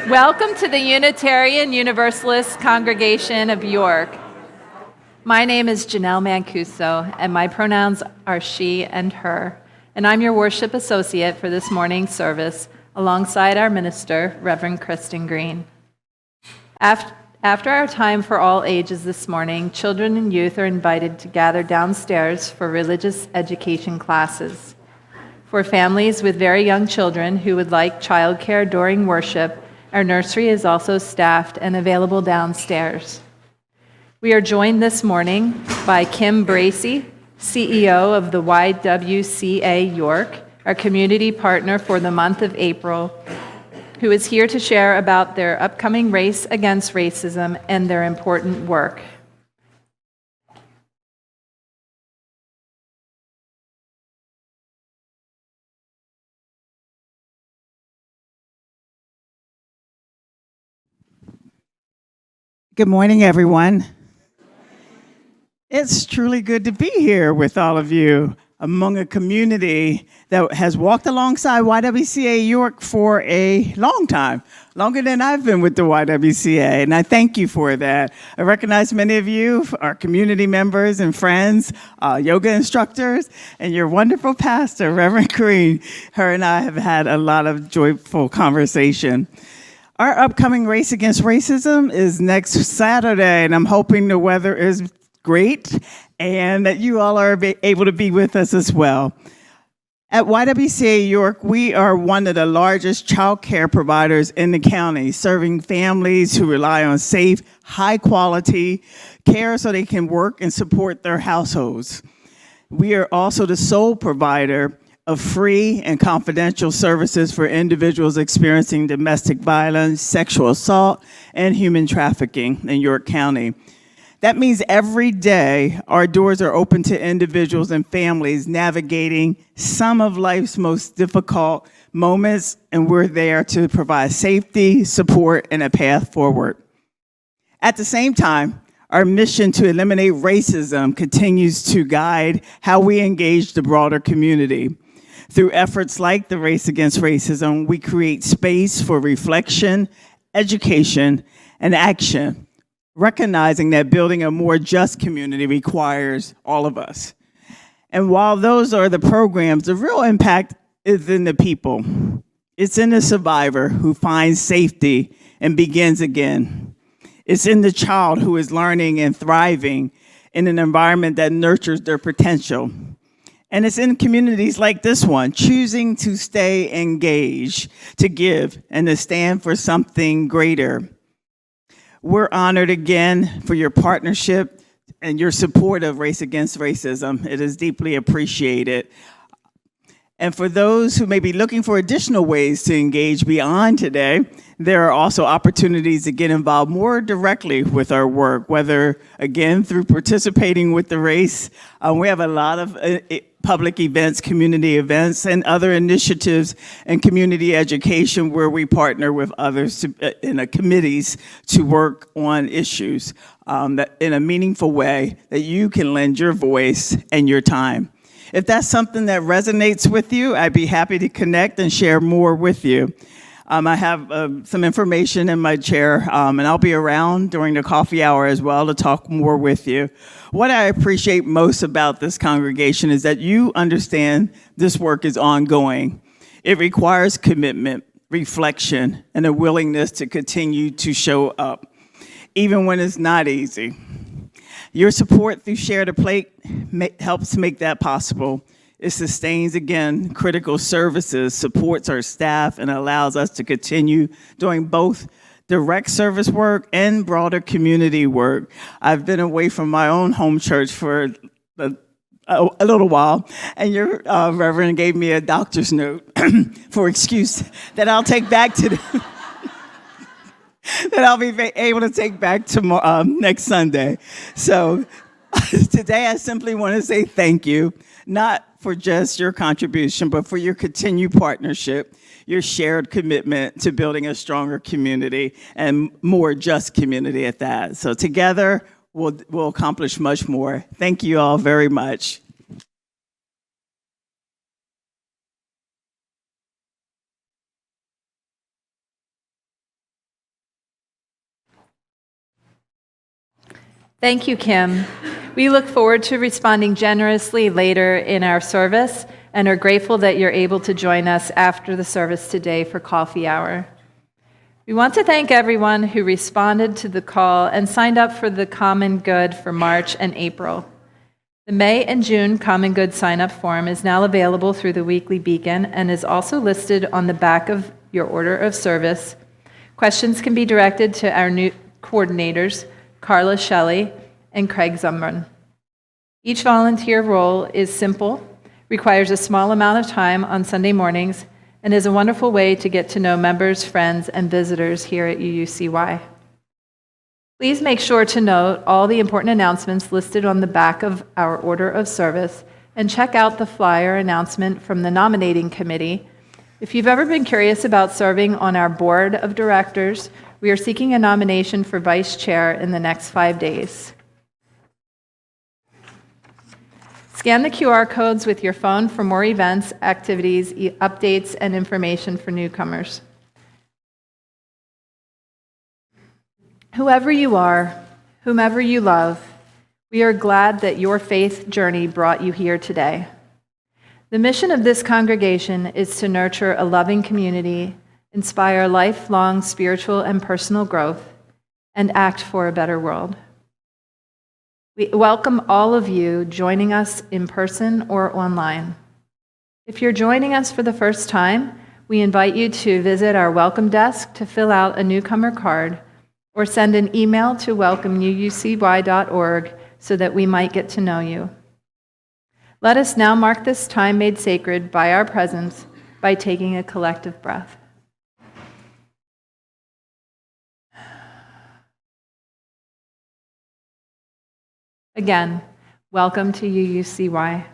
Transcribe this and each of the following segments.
Welcome to the Unitarian Universalist congregation of York. My name is Janelle Mancuso, and my pronouns are she and her, and I'm your worship associate for this morning's service, alongside our minister, Reverend Christin Green. After our time for all ages this morning, children and youth are invited to gather downstairs for religious education classes. For families with very young children who would like childcare during worship, our nursery is also staffed and available downstairs. We are joined this morning by Kim Bracey, CEO of the YWCA York, our community partner for the month of April, who is here to share about their upcoming Race Against Racism and their important work. Good morning, everyone. It's truly good to be here with all of you among a community that has walked alongside YWCA York for a long time, longer than I've been with the YWCA, and I thank you for that. I recognize many of you, our community members and friends, yoga instructors, and your wonderful pastor, Reverend Green. Her and I have had a lot of joyful conversation. Our upcoming Race Against Racism is next Saturday, and I'm hoping the weather is great and that you all are able to be with us as well. At YWCA York, we are one of the largest child care providers in the county, serving families who rely on safe, high-quality care so they can work and support their households. We are also the sole provider of free and confidential services for individuals experiencing domestic violence, sexual assault, and human trafficking in York County. That means every day our doors are open to individuals and families navigating some of life's most difficult moments, and we're there to provide safety, support, and a path forward. At the same time, our mission to eliminate racism continues to guide how we engage the broader community. Through efforts like the Race Against Racism, we create space for reflection, education, and action, recognizing that building a more just community requires all of us. And while those are the programs, the real impact is in the people. It's in the survivor who finds safety and begins again. It's in the child who is learning and thriving in an environment that nurtures their potential. And it's in communities like this one, choosing to stay engaged, to give, and to stand for something greater. We're honored again for your partnership and your support of Race Against Racism. It is deeply appreciated. And for those who may be looking for additional ways to engage beyond today, there are also opportunities to get involved more directly with our work, whether, again, through participating with the race. We have a lot of public events, community events, and other initiatives and community education where we partner with others in committees to work on issues that in a meaningful way that you can lend your voice and your time. If that's something that resonates with you, I'd be happy to connect and share more with you. I have some information in my chair, and I'll be around during the coffee hour as well to talk more with you. What I appreciate most about this congregation is that you understand this work is ongoing. It requires commitment, reflection, and a willingness to continue to show up, even when it's not easy. Your support through Share the Plate helps make that possible. It sustains, again, critical services, supports our staff, and allows us to continue doing both direct service work and broader community work. I've been away from my own home church for a little while, and your Reverend gave me a doctor's note for excuse that I'll take back to the that I'll be able to take back tomorrow, next Sunday. So today I simply want to say thank you, not for just your contribution, but for your continued partnership, your shared commitment to building a stronger community and more just community at that. So together, we'll accomplish much more. Thank you all very much. Thank you, Kim. We look forward to responding generously later in our service and are grateful that you're able to join us after the service today for coffee hour. We want to thank everyone who responded to the call and signed up for the Common Good for March and April. The May and June Common Good sign-up form is now available through the Weekly Beacon and is also listed on the back of your order of service. Questions can be directed to our new coordinators, Carla Shelley and Craig Zumbrun. Each volunteer role is simple, requires a small amount of time on Sunday mornings, and is a wonderful way to get to know members, friends, and visitors here at UUCY. Please make sure to note all the important announcements listed on the back of our order of service and check out the flyer announcement from the nominating committee. If you've ever been curious about serving on our board of directors, we are seeking a nomination for vice chair in the next 5 days. Scan the QR codes with your phone for more events, activities, updates, and information for newcomers. Whoever you are, whomever you love, we are glad that your faith journey brought you here today. The mission of this congregation is to nurture a loving community, inspire lifelong spiritual and personal growth, and act for a better world. We welcome all of you joining us in person or online. If you're joining us for the first time, we invite you to visit our welcome desk to fill out a newcomer card or send an email to welcome@uucy.org so that we might get to know you. Let us now mark this time made sacred by our presence by taking a collective breath. Again, welcome to UUCY.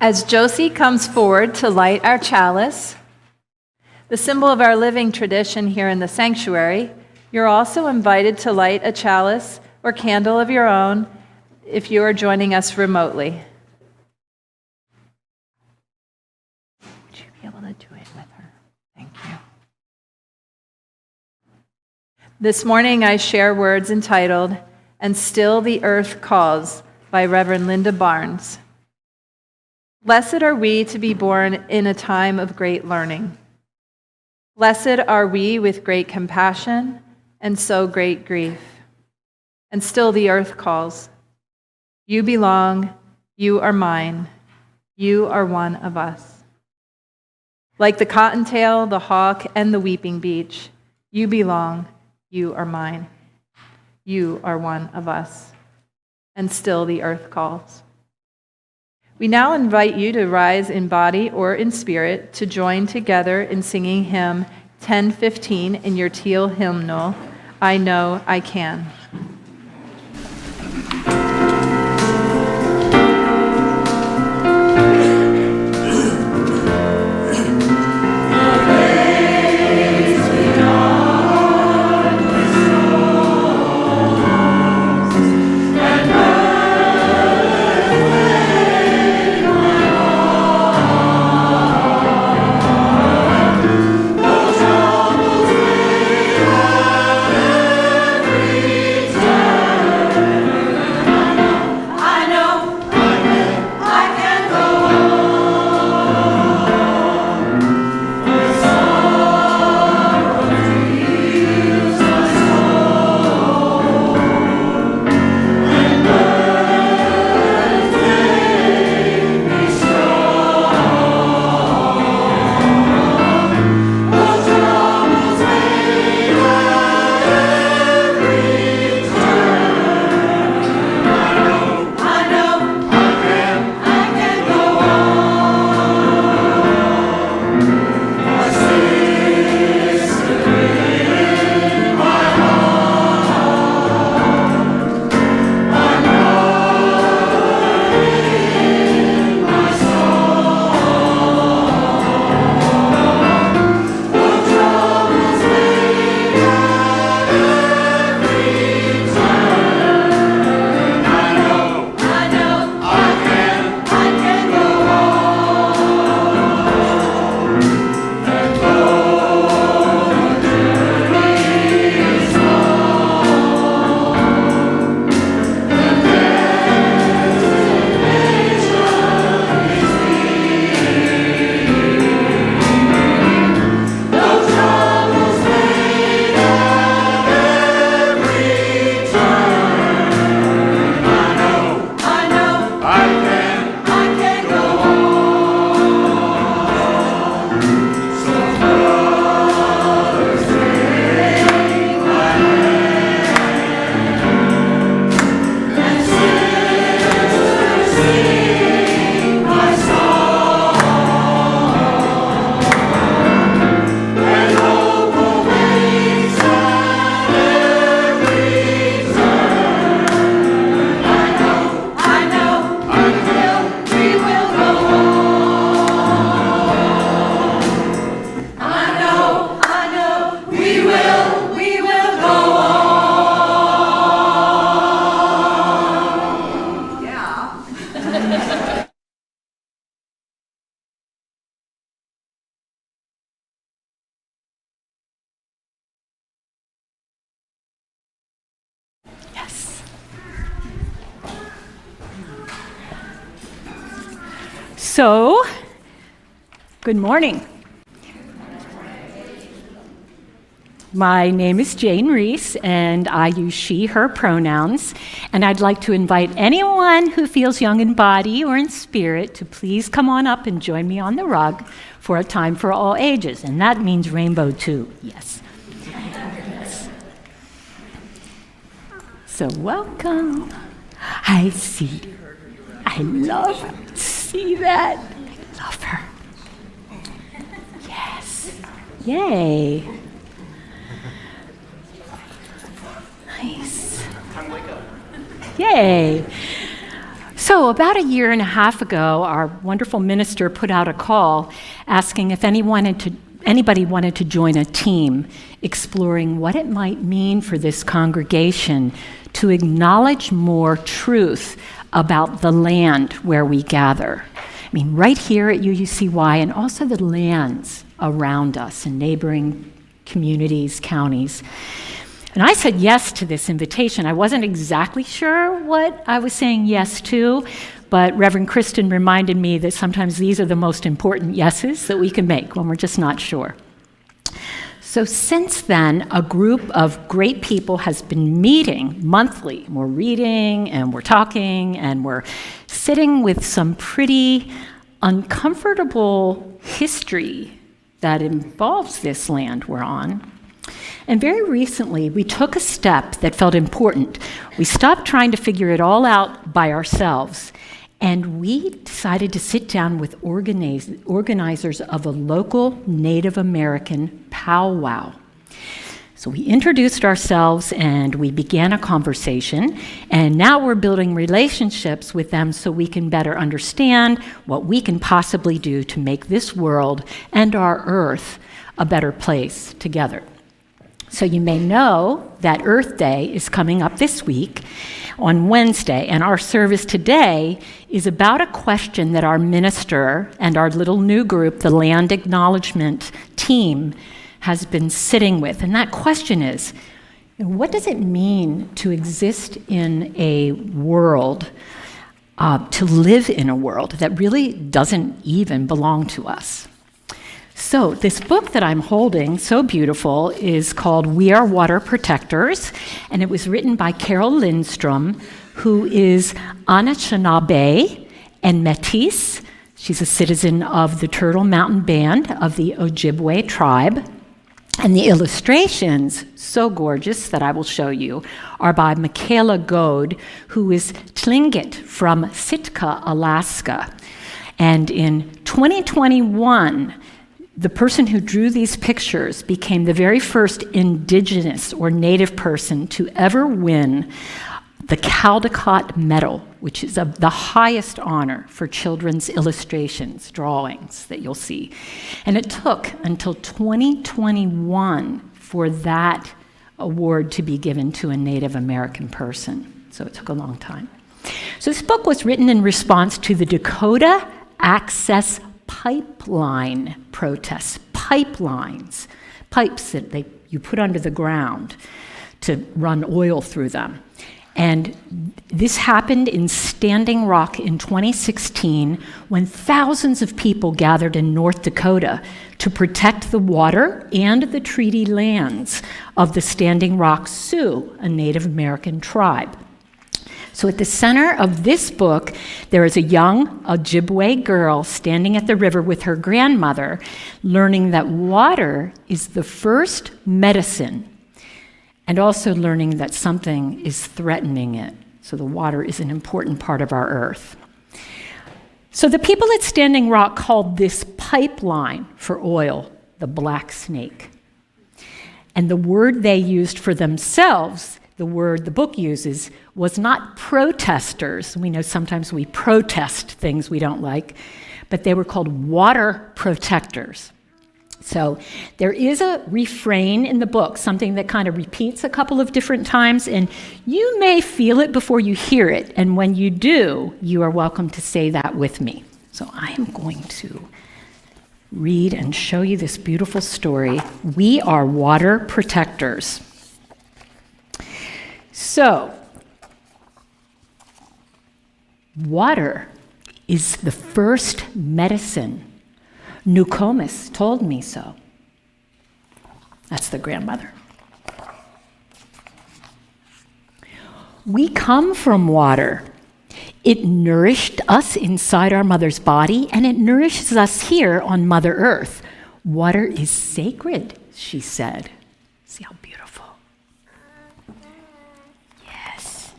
As Josie comes forward to light our chalice, The symbol of our living tradition here in the sanctuary, you're also invited to light a chalice or candle of your own if you are joining us remotely. Would you be able to do it with her? Thank you. This morning I share words entitled, "And Still the Earth Calls," by Reverend Linda Barnes. Blessed are we to be born in a time of great learning. Blessed are we with great compassion and so great grief. And still the earth calls. You belong, you are mine, you are one of us. Like the cottontail, the hawk, and the weeping beech, you belong, you are mine, you are one of us. And still the earth calls. We now invite you to rise in body or in spirit to join together in singing hymn 1015 in your teal hymnal, I Know I Can. So, good morning. My name is Jane Reese, and I use she, her pronouns. And I'd like to invite anyone who feels young in body or in spirit to please come on up and join me on the rug for a time for all ages. And that means rainbow too, yes. Yes. So welcome. I see. I love see that. I love her. Yes. Yay. Nice. Yay. So about a year and a half ago, our wonderful minister put out a call asking if anyone anybody wanted to join a team exploring what it might mean for this congregation to acknowledge more truth about the land where we gather. I mean, right here at UUCY, and also the lands around us in neighboring communities, counties. And I said yes to this invitation. I wasn't exactly sure what I was saying yes to, but Reverend Christin reminded me that sometimes these are the most important yeses that we can make when we're just not sure. So since then, a group of great people has been meeting monthly. We're reading and we're talking and we're sitting with some pretty uncomfortable history that involves this land we're on. And very recently, we took a step that felt important. We stopped trying to figure it all out by ourselves, and we decided to sit down with organizers of a local Native American powwow. So we introduced ourselves and we began a conversation, and now we're building relationships with them so we can better understand what we can possibly do to make this world and our earth a better place together. So you may know that Earth Day is coming up this week on Wednesday, and our service today is about a question that our minister and our little new group, the Land Acknowledgement Team, has been sitting with. And that question is, what does it mean to exist in a world, to live in a world that really doesn't even belong to us? So this book that I'm holding, so beautiful, is called We Are Water Protectors, and it was written by Carol Lindstrom, who is Anishinaabe and Métis. She's a citizen of the Turtle Mountain Band of the Ojibwe tribe. And the illustrations, so gorgeous that I will show you, are by Michaela Goad, who is Tlingit from Sitka, Alaska. And in 2021, the person who drew these pictures became the very first Indigenous or Native person to ever win the Caldecott Medal, which is the highest honor for children's illustrations, drawings that you'll see. And it took until 2021 for that award to be given to a Native American person. So it took a long time. So this book was written in response to the Dakota Access Pipeline protests. Pipelines, pipes that you put under the ground to run oil through them. And this happened in Standing Rock in 2016 when thousands of people gathered in North Dakota to protect the water and the treaty lands of the Standing Rock Sioux, a Native American tribe. So at the center of this book, there is a young Ojibwe girl standing at the river with her grandmother, learning that water is the first medicine, and also learning that something is threatening it. So the water is an important part of our earth. So the people at Standing Rock called this pipeline for oil the Black Snake. And the word they used for themselves, the word the book uses, was not protesters. We know sometimes we protest things we don't like, but they were called water protectors. So there is a refrain in the book, something that kind of repeats a couple of different times, and you may feel it before you hear it, and when you do, you are welcome to say that with me. So I am going to read and show you this beautiful story. We are water protectors. So, water is the first medicine. Nokomis told me so. That's the grandmother. We come from water. It nourished us inside our mother's body, and it nourishes us here on Mother Earth. Water is sacred, she said. See how beautiful. Yes.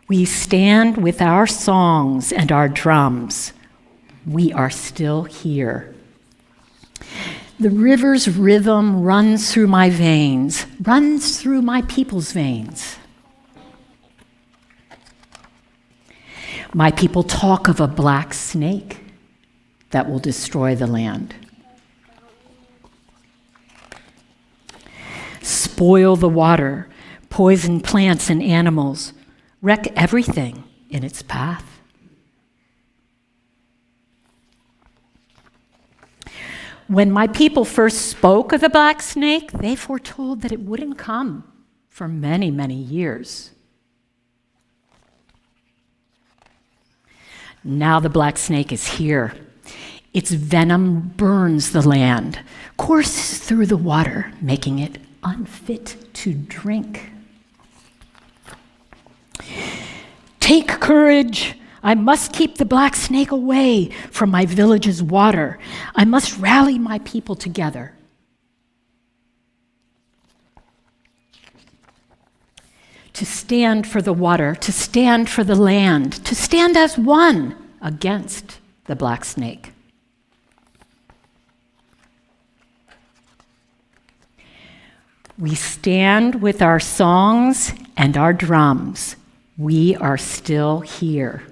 We stand with our songs and our drums. We are still here. The river's rhythm runs through my veins, runs through my people's veins. My people talk of a black snake. that will destroy the land. Spoil the water, poison plants and animals, wreck everything in its path. When my people first spoke of the black snake, they foretold that it wouldn't come for many, many years. Now the black snake is here. Its venom burns the land, courses through the water, making it unfit to drink. Take courage. I must keep the black snake away from my village's water. I must rally my people together. To stand for the water, to stand for the land, to stand as one against the black snake. We stand with our songs and our drums. We are still here.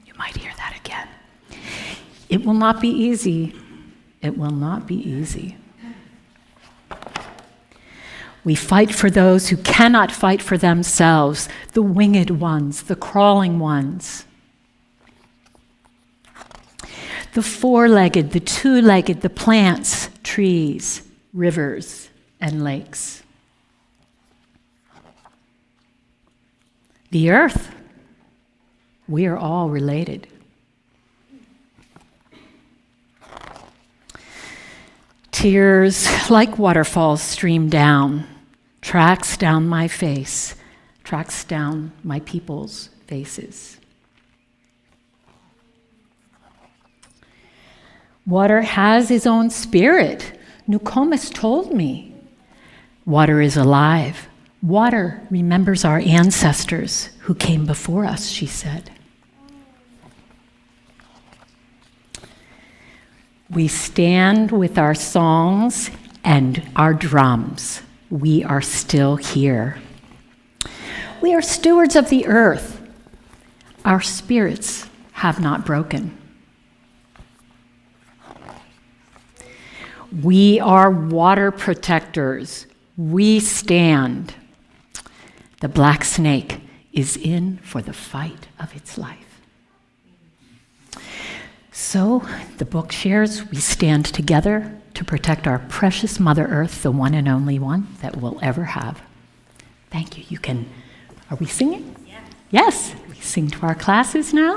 You might hear that again. It will not be easy. It will not be easy. We fight for those who cannot fight for themselves, the winged ones, the crawling ones. The four-legged, the two-legged, the plants, trees, rivers, and lakes. The earth, we are all related. Tears like waterfalls stream down, tracks down my face, tracks down my people's faces. Water has its own spirit. Nokomis told me. Water is alive. Water remembers our ancestors who came before us, she said. We stand with our songs and our drums. We are still here. We are stewards of the earth. Our spirits have not broken. We are water protectors. We stand. The black snake is in for the fight of its life. So, the book shares, we stand together to protect our precious Mother Earth, the one and only one that we'll ever have. Thank you. You can, are we singing? Yeah. Yes. We sing to our classes now.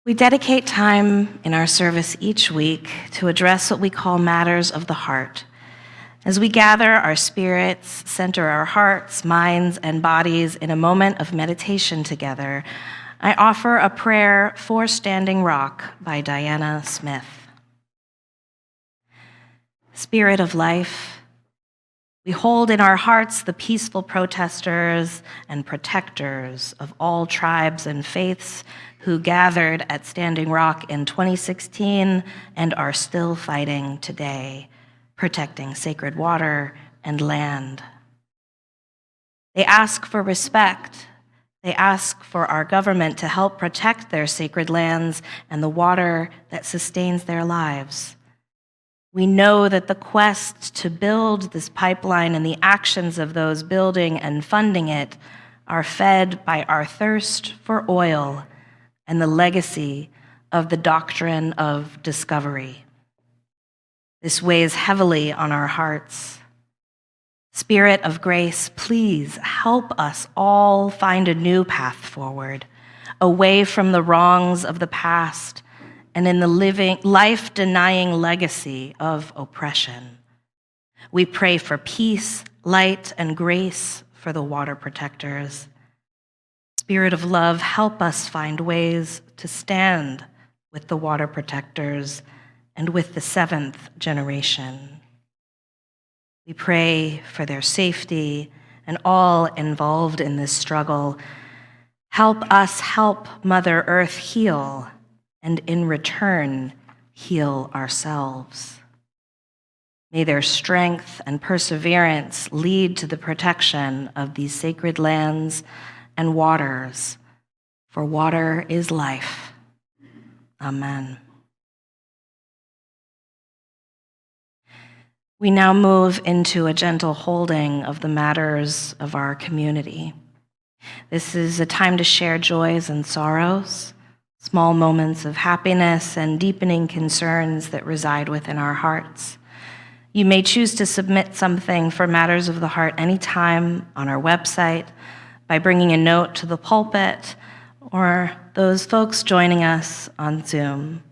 We dedicate time in our service each week to address what we call matters of the heart. As we gather our spirits, center our hearts, minds, and bodies in a moment of meditation together, I offer a prayer for Standing Rock by Diana Smith. Spirit of life, we hold in our hearts the peaceful protesters and protectors of all tribes and faiths who gathered at Standing Rock in 2016 and are still fighting today, protecting sacred water and land. They ask for respect. They ask for our government to help protect their sacred lands and the water that sustains their lives. We know that the quest to build this pipeline and the actions of those building and funding it are fed by our thirst for oil and the legacy of the doctrine of discovery. This weighs heavily on our hearts. Spirit of grace, please help us all find a new path forward, away from the wrongs of the past and in the life-denying legacy of oppression. We pray for peace, light, and grace for the water protectors. Spirit of love, help us find ways to stand with the water protectors and with the seventh generation. We pray for their safety and all involved in this struggle. Help us help Mother Earth heal, and in return, heal ourselves. May their strength and perseverance lead to the protection of these sacred lands and waters, for water is life. Amen. We now move into a gentle holding of the matters of our community. This is a time to share joys and sorrows, small moments of happiness and deepening concerns that reside within our hearts. You may choose to submit something for matters of the heart anytime on our website, by bringing a note to the pulpit, or those folks joining us on Zoom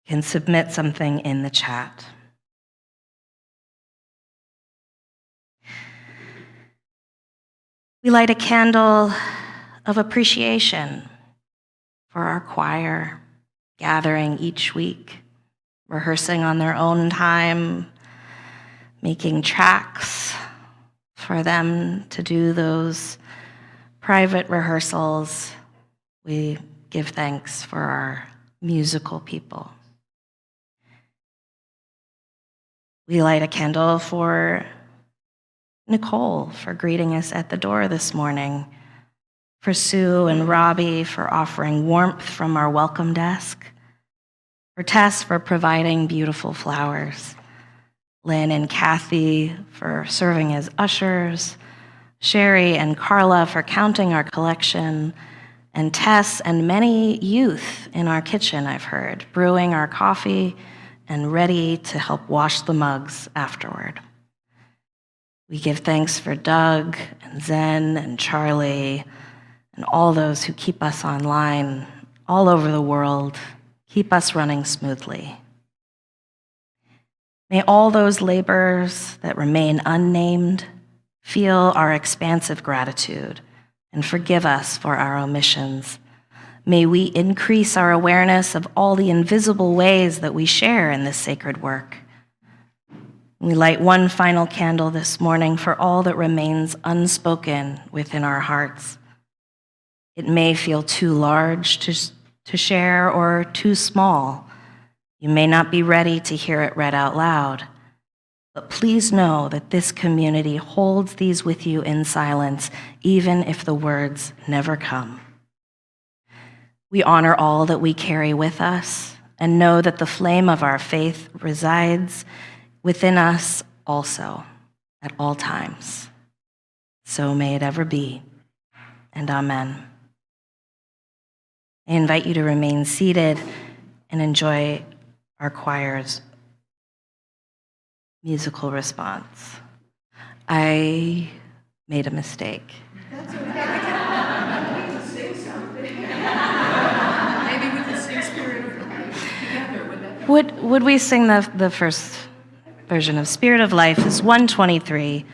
can submit something in the chat. We light a candle of appreciation for our choir, gathering each week, rehearsing on their own time, making tracks for them to do those private rehearsals. We give thanks for our musical people. We light a candle for Nicole for greeting us at the door this morning, for Sue and Robbie for offering warmth from our welcome desk, for Tess for providing beautiful flowers, Lynn and Kathy for serving as ushers, Sherry and Carla for counting our collection, and Tess and many youth in our kitchen, I've heard, brewing our coffee and ready to help wash the mugs afterward. We give thanks for Doug and Zen and Charlie and all those who keep us online all over the world, keep us running smoothly. May all those labors that remain unnamed feel our expansive gratitude and forgive us for our omissions. May we increase our awareness of all the invisible ways that we share in this sacred work. We light one final candle this morning for all that remains unspoken within our hearts. It may feel too large to share or too small. You may not be ready to hear it read out loud, but please know that this community holds these with you in silence, even if the words never come. We honor all that we carry with us and know that the flame of our faith resides within us also at all times. So may it ever be, and amen. I invite you to remain seated and enjoy our choir's musical response. I made a mistake. That's okay. I need to sing something. Maybe we can sing Spirit of Life together. Would we sing the first version of Spirit of Life? Is 123.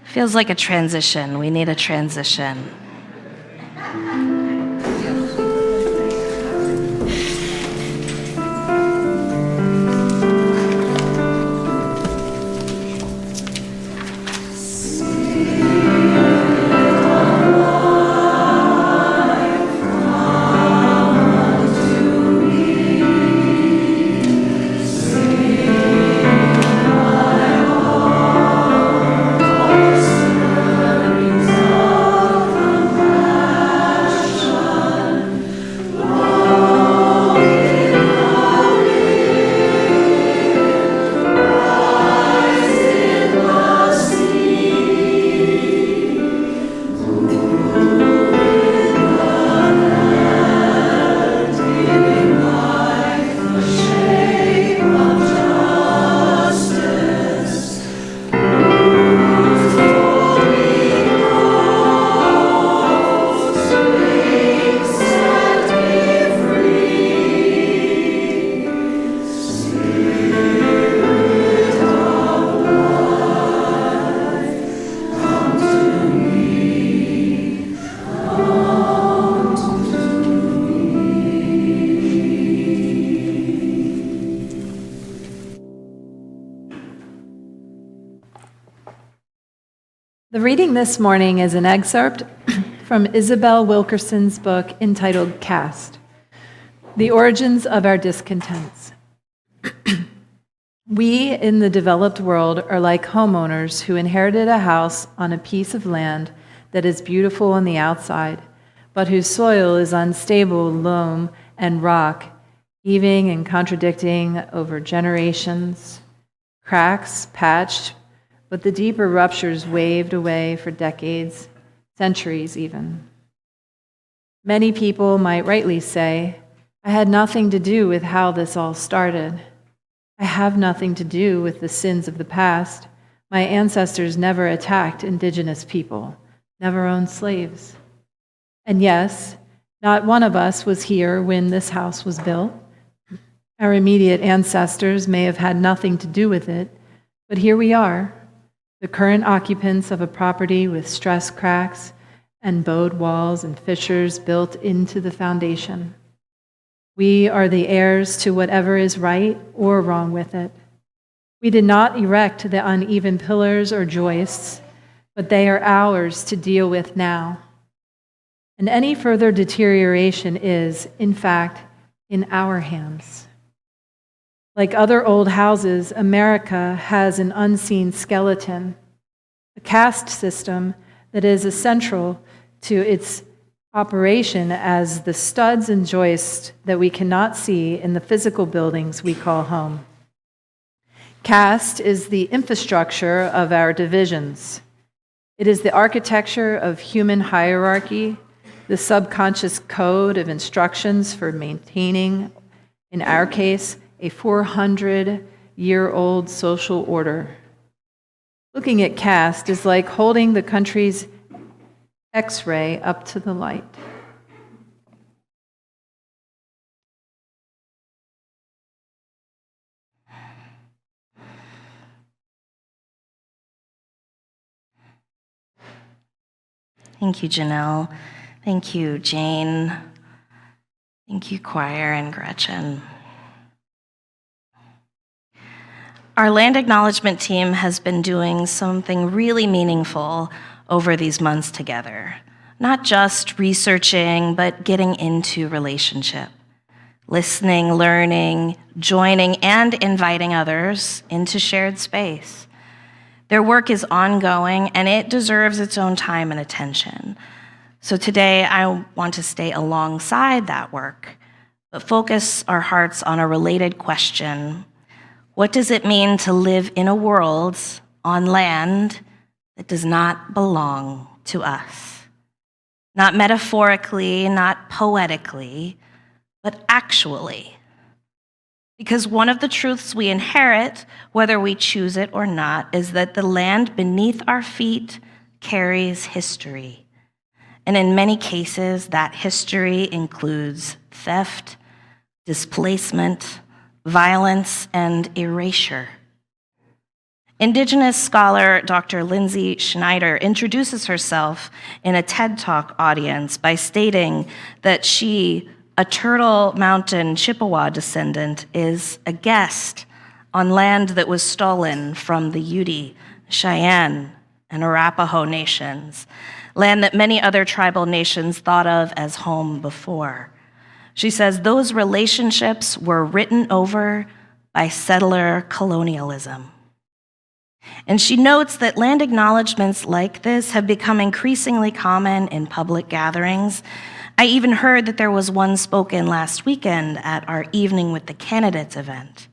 Feels like a transition. We need a transition. The reading this morning is an excerpt from Isabel Wilkerson's book entitled Caste: The Origins of Our Discontents. We in the developed world are like homeowners who inherited a house on a piece of land that is beautiful on the outside, but whose soil is unstable loam and rock, heaving and contradicting over generations, cracks patched, but the deeper ruptures waved away for decades, centuries even. Many people might rightly say, I had nothing to do with how this all started. I have nothing to do with the sins of the past. My ancestors never attacked indigenous people, never owned slaves. And yes, not one of us was here when this house was built. Our immediate ancestors may have had nothing to do with it, but here we are, the current occupants of a property with stress cracks and bowed walls and fissures built into the foundation. We are the heirs to whatever is right or wrong with it. We did not erect the uneven pillars or joists, but they are ours to deal with now. And any further deterioration is, in fact, in our hands. Like other old houses, America has an unseen skeleton, a caste system that is essential to its operation as the studs and joists that we cannot see in the physical buildings we call home. Caste is the infrastructure of our divisions. It is the architecture of human hierarchy, the subconscious code of instructions for maintaining, in our case, a 400-year-old social order. Looking at caste is like holding the country's X-ray up to the light. Thank you, Janelle. Thank you, Jane. Thank you, choir and Gretchen. Our land acknowledgement team has been doing something really meaningful over these months together. Not just researching, but getting into relationship. Listening, learning, joining, and inviting others into shared space. Their work is ongoing, and it deserves its own time and attention. So today, I want to stay alongside that work, but focus our hearts on a related question. What does it mean to live in a world on land that does not belong to us? Not metaphorically, not poetically, but actually. Because one of the truths we inherit, whether we choose it or not, is that the land beneath our feet carries history. And in many cases, that history includes theft, displacement, violence, and erasure. Indigenous scholar Dr. Lindsay Schneider introduces herself in a TED Talk audience by stating that she, a Turtle Mountain Chippewa descendant, is a guest on land that was stolen from the Ute, Cheyenne, and Arapaho nations, land that many other tribal nations thought of as home before. She says those relationships were written over by settler colonialism. And she notes that land acknowledgements like this have become increasingly common in public gatherings. I even heard that there was one spoken last weekend at our Evening with the Candidates event.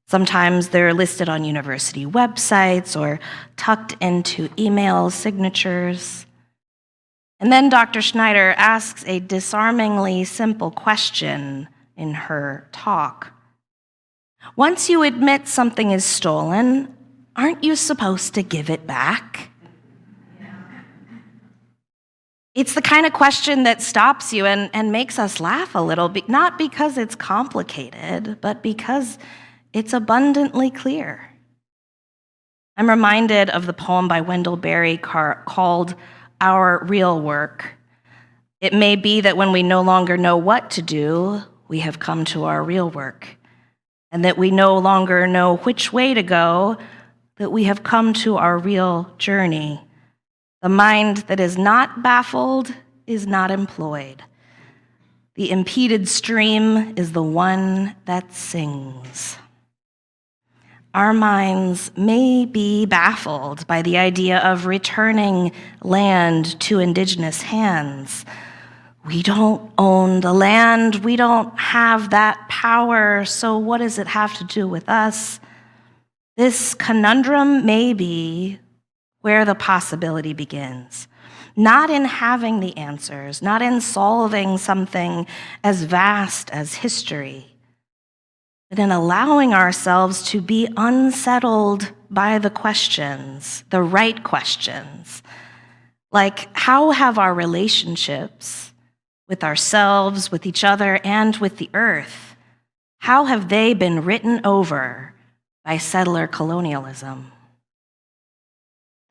Sometimes they're listed on university websites or tucked into email signatures. And then Dr. Schneider asks a disarmingly simple question in her talk. Once you admit something is stolen, aren't you supposed to give it back? It's the kind of question that stops you and makes us laugh a little, not because it's complicated, but because it's abundantly clear. I'm reminded of the poem by Wendell Berry called Our Real Work. It may be that when we no longer know what to do, we have come to our real work, and that we no longer know which way to go, that we have come to our real journey, The mind that is not baffled is not employed. The impeded stream is the one that sings. Our minds may be baffled by the idea of returning land to Indigenous hands. We don't own the land, we don't have that power, so what does it have to do with us? This conundrum may be where the possibility begins. Not in having the answers, not in solving something as vast as history, but in allowing ourselves to be unsettled by the questions, the right questions. Like, how have our relationships with ourselves, with each other, and with the earth, how have they been written over by settler colonialism?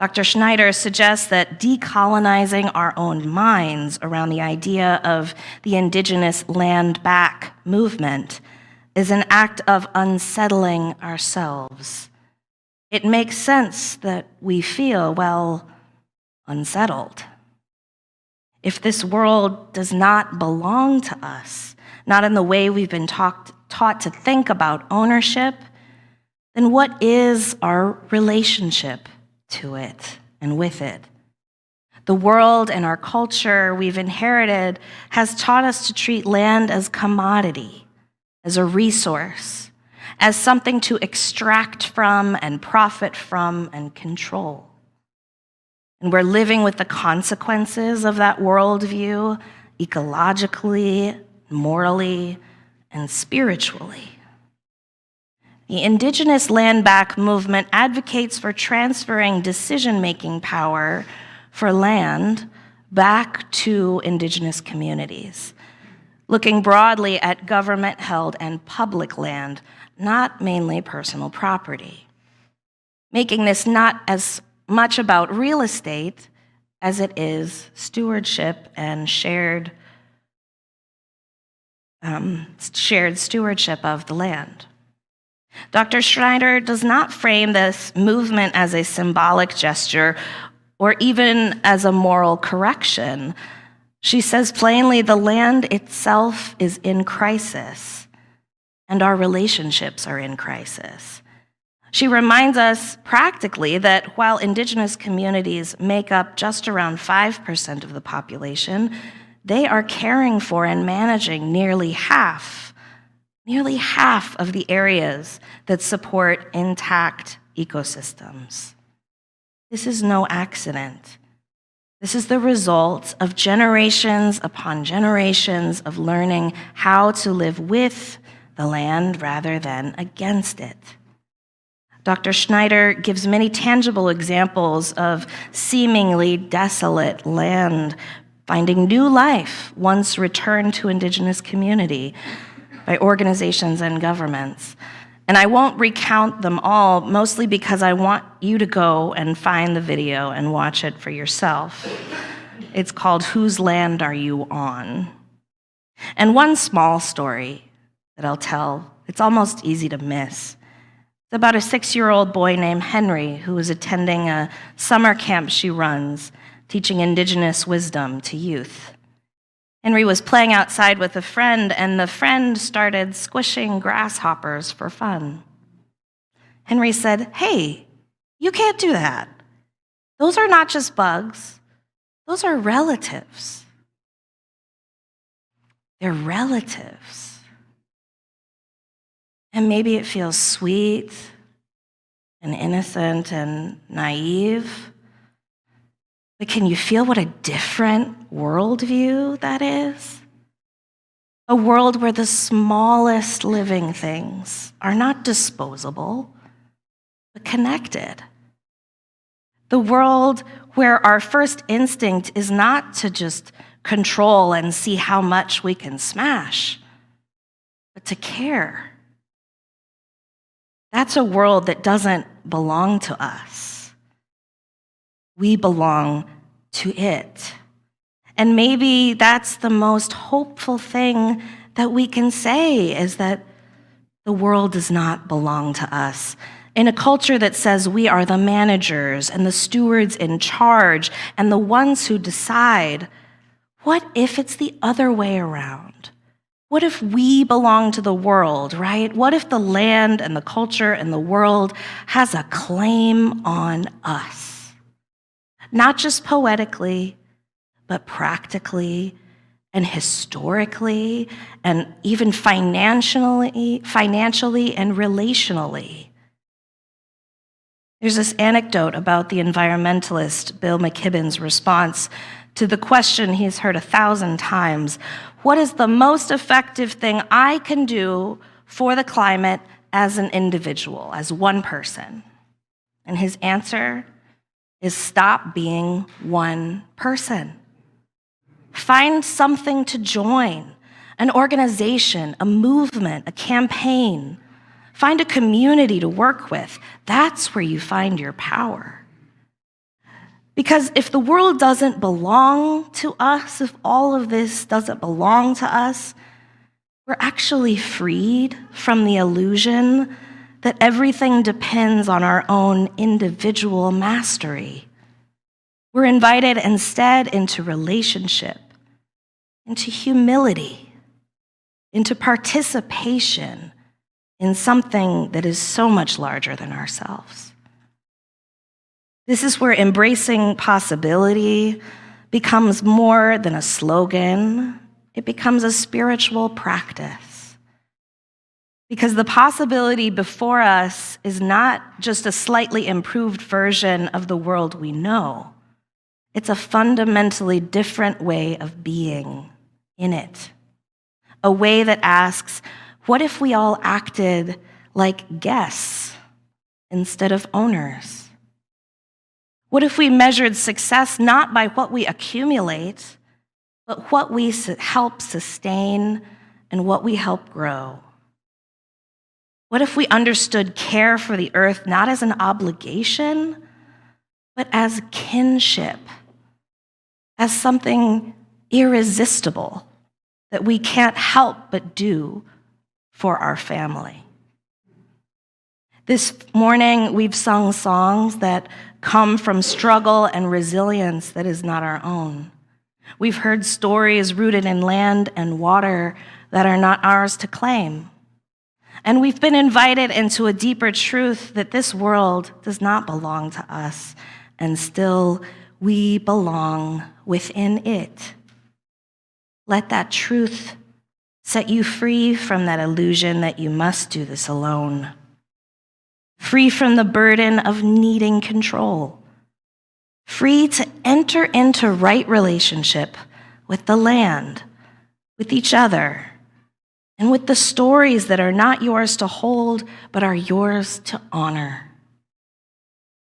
Dr. Schneider suggests that decolonizing our own minds around the idea of the Indigenous land back movement is an act of unsettling ourselves. It makes sense that we feel, well, unsettled. If this world does not belong to us, not in the way we've been taught to think about ownership, then what is our relationship to it and with it? The world and our culture we've inherited has taught us to treat land as commodity, as a resource, as something to extract from and profit from and control. And we're living with the consequences of that worldview ecologically, morally, and spiritually. The Indigenous land back movement advocates for transferring decision-making power for land back to Indigenous communities, looking broadly at government-held and public land, not mainly personal property, making this not as much about real estate as it is stewardship and shared stewardship of the land. Dr. Schneider does not frame this movement as a symbolic gesture or even as a moral correction. She says plainly, the land itself is in crisis, and our relationships are in crisis. She reminds us practically that while Indigenous communities make up just around 5% of the population, they are caring for and managing nearly half of the areas that support intact ecosystems. This is no accident. This is the result of generations upon generations of learning how to live with the land rather than against it. Dr. Schneider gives many tangible examples of seemingly desolate land finding new life once returned to Indigenous community by organizations and governments. And I won't recount them all, mostly because I want you to go and find the video and watch it for yourself. It's called Whose Land Are You On? And one small story that I'll tell, it's almost easy to miss. It's about a 6-year-old boy named Henry who is attending a summer camp she runs, teaching Indigenous wisdom to youth. Henry was playing outside with a friend, and the friend started squishing grasshoppers for fun. Henry said, "Hey, you can't do that. Those are not just bugs. Those are relatives. They're relatives." And maybe it feels sweet and innocent and naive, but can you feel what a different worldview that is? A world where the smallest living things are not disposable, but connected. The world where our first instinct is not to just control and see how much we can smash, but to care. That's a world that doesn't belong to us. We belong to it. And maybe that's the most hopeful thing that we can say, is that the world does not belong to us, In a culture that says we are the managers and the stewards in charge and the ones who decide, what if it's the other way around? What if we belong to the world, right? What if the land and the culture and the world has a claim on us? Not just poetically, but practically and historically and even financially and relationally. There's this anecdote about the environmentalist Bill McKibben's response to the question he's heard 1,000 times: what is the most effective thing I can do for the climate as an individual, as one person? And his answer is stop being one person. Find something to join, an organization, a movement, a campaign. Find a community to work with. That's where you find your power. Because if the world doesn't belong to us, if all of this doesn't belong to us, we're actually freed from the illusion that everything depends on our own individual mastery. We're invited instead into relationship, into humility, into participation in something that is so much larger than ourselves. This is where embracing possibility becomes more than a slogan. It becomes a spiritual practice. Because the possibility before us is not just a slightly improved version of the world we know. It's a fundamentally different way of being in it. A way that asks, what if we all acted like guests instead of owners? What if we measured success not by what we accumulate, but what we help sustain and what we help grow? What if we understood care for the earth not as an obligation, but as kinship, as something irresistible that we can't help but do for our family? This morning, we've sung songs that come from struggle and resilience that is not our own. We've heard stories rooted in land and water that are not ours to claim. And we've been invited into a deeper truth that this world does not belong to us, and still we belong within it. Let that truth set you free from that illusion that you must do this alone. Free from the burden of needing control. Free to enter into right relationship with the land, with each other, and with the stories that are not yours to hold, but are yours to honor.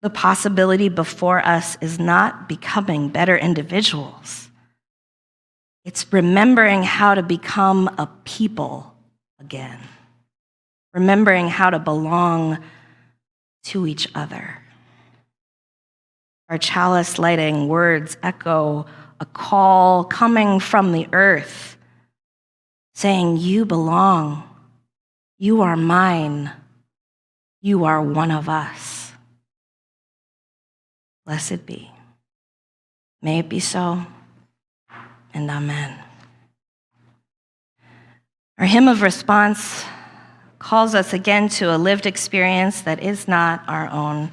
The possibility before us is not becoming better individuals. It's remembering how to become a people again. Remembering how to belong to each other. Our chalice lighting words echo a call coming from the earth, saying, you belong, you are mine, you are one of us. Blessed be. May it be so, and amen. Our hymn of response calls us again to a lived experience that is not our own.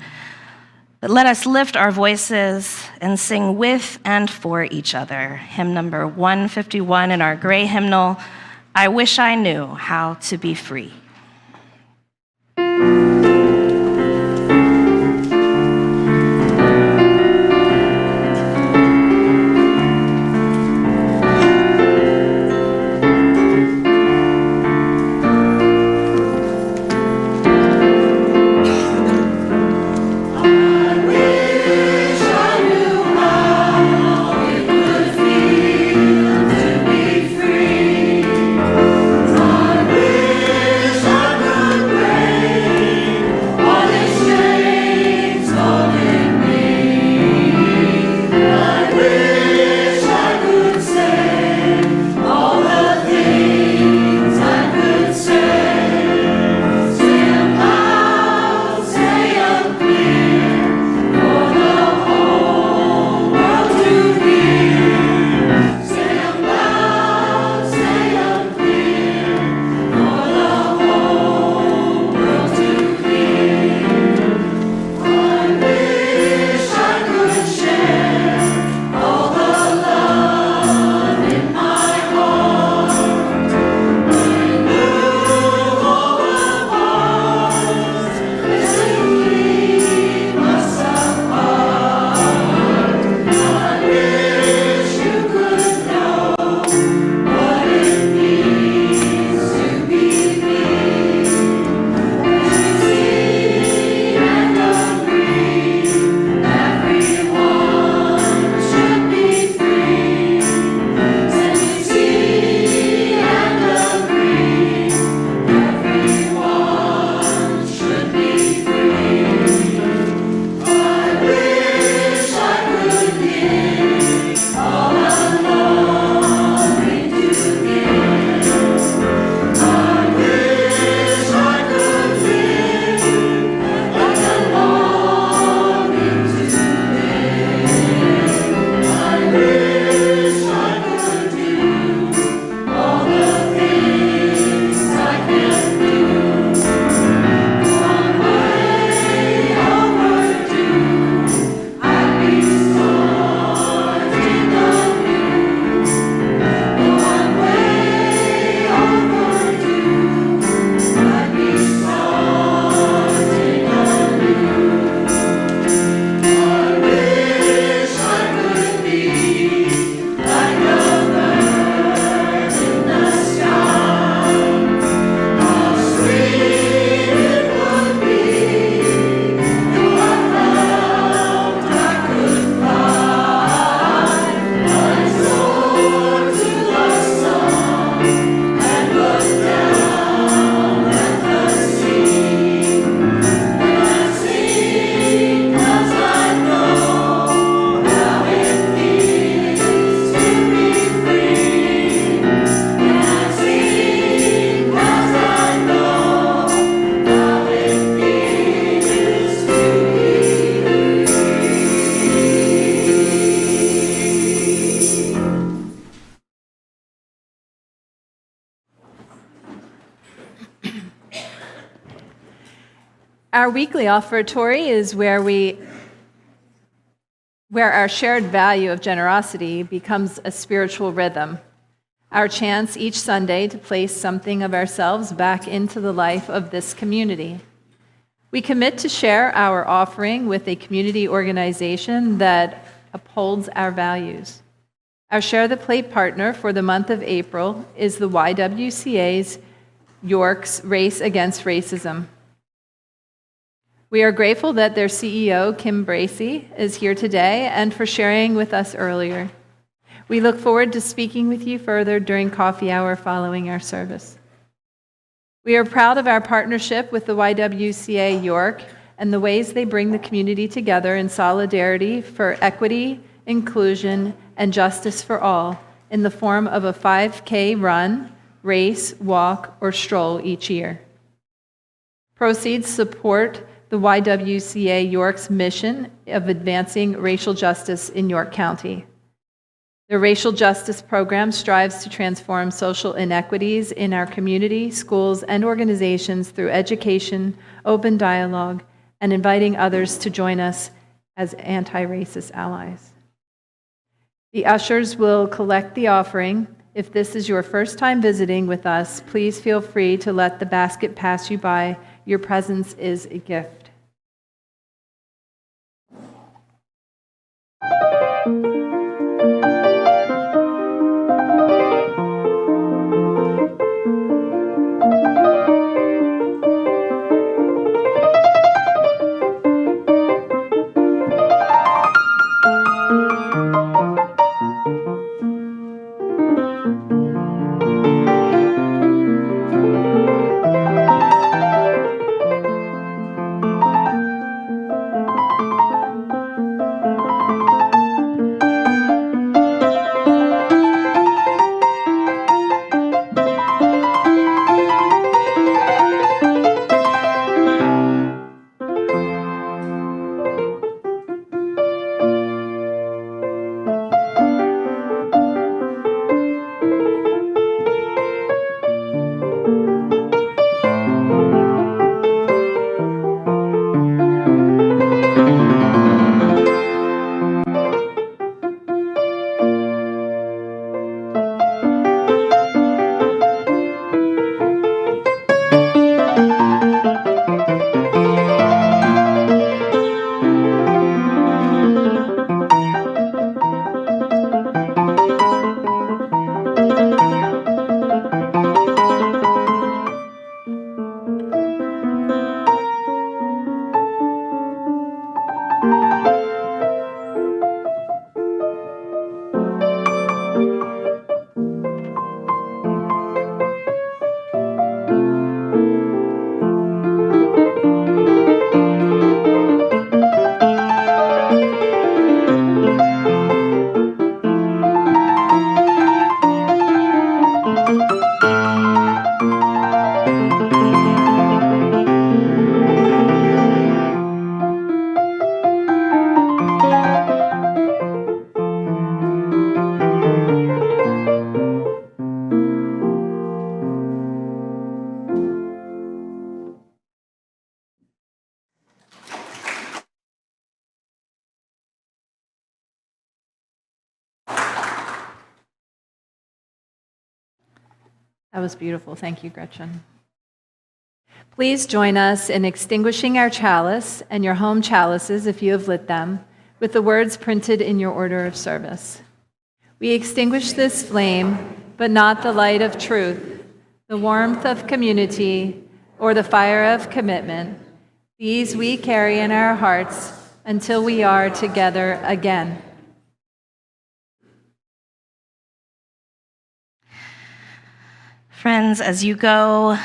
But let us lift our voices and sing with and for each other. Hymn number 151 in our gray hymnal, I Wish I Knew How to Be Free. Wish Our weekly offertory is where our shared value of generosity becomes a spiritual rhythm. Our chance each Sunday to place something of ourselves back into the life of this community. We commit to share our offering with a community organization that upholds our values. Our Share the Plate partner for the month of April is the YWCA's York's Race Against Racism. We are grateful that their CEO, Kim Bracey, is here today and for sharing with us earlier. We look forward to speaking with you further during coffee hour following our service. We are proud of our partnership with the YWCA York and the ways they bring the community together in solidarity for equity, inclusion, and justice for all in the form of a 5K run, race, walk, or stroll each year. Proceeds support the YWCA York's mission of advancing racial justice in York County. The Racial Justice Program strives to transform social inequities in our community, schools, and organizations through education, open dialogue, and inviting others to join us as anti-racist allies. The ushers will collect the offering. If this is your first time visiting with us, please feel free to let the basket pass you by. Your presence is a gift. That was beautiful. Thank you, Gretchen. Please join us in extinguishing our chalice and your home chalices, if you have lit them, with the words printed in your order of service. We extinguish this flame, but not the light of truth, the warmth of community, or the fire of commitment. These we carry in our hearts until we are together again. Friends, as you go,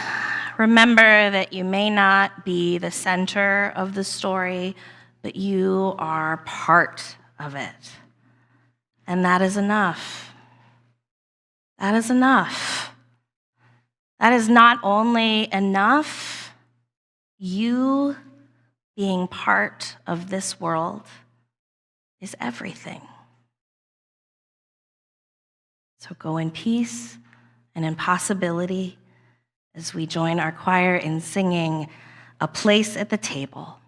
remember that you may not be the center of the story, but you are part of it. And that is enough. That is enough. That is not only enough, you being part of this world is everything. So go in peace and in possibility as we join our choir in singing a place at the table.